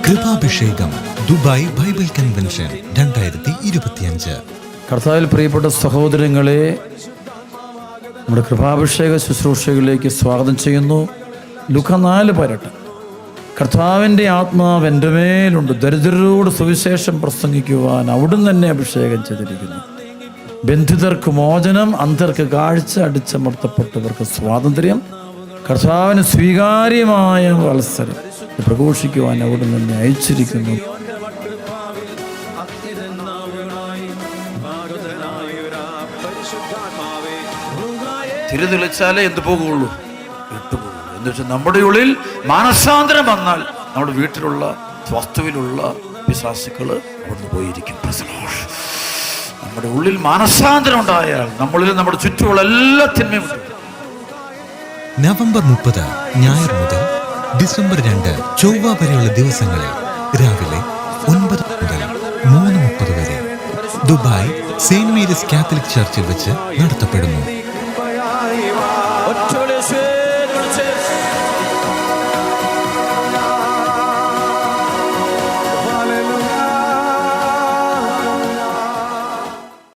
കൃപാഭിഷേകം Dubai Bible convention 2025. കർത്താവിൽ പ്രിയപ്പെട്ട സഹോദരങ്ങളെ, നമ്മുടെ കൃപാഭിഷേക ശുശ്രൂഷകളിലേക്ക് സ്വാഗതം ചെയ്യുന്നു. ലൂക്കാ 4:18. കർത്താവിൻ്റെ ആത്മാവ് എൻ്റെ മേലുണ്ട്, ദരിദ്രരോട് സുവിശേഷം പ്രസംഗിക്കുവാൻ അവിടുന്ന് തന്നെ അഭിഷേകം ചെയ്തിരിക്കുന്നു. ബന്ധിതർക്ക് മോചനം, അന്ധർക്ക് കാഴ്ച, അടിച്ചമർത്തപ്പെട്ടവർക്ക് സ്വാതന്ത്ര്യം, കർത്താവിന് സ്വീകാര്യമായ അവസരം പ്രഘോഷിക്കുവാൻ അവിടുന്ന് തന്നെ അയച്ചിരിക്കുന്നു. തിരിതെളിച്ചാലേ എന്ത് പോകുള്ളൂ? വിട്ടുപോകുള്ളൂ. എന്ന് വെച്ചാൽ നമ്മുടെ ഉള്ളിൽ മാനസാന്തരം വന്നാൽ നമ്മുടെ വീട്ടിലുള്ള വസ്തുവിലുള്ള പിശാചുക്കൾ അവിടുന്ന് പോയിരിക്കും. നമ്മുടെ ഉള്ളിൽ മാനസാന്തരം ഉണ്ടായാൽ നമ്മളിൽ നമ്മുടെ ചുറ്റുമുള്ള എല്ലാ തിന്മയും വിട്ടു. നവംബർ 30 ഞായർ മുതൽ ഡിസംബർ 2 ചൊവ്വ വരെയുള്ള ദിവസങ്ങളിൽ രാവിലെ 9 മുതൽ 3:30 വരെ ദുബായ് സെയിന്റ് മേരീസ് കാത്തലിക് ചർച്ചിൽ വെച്ച് നടത്തപ്പെടുന്നു.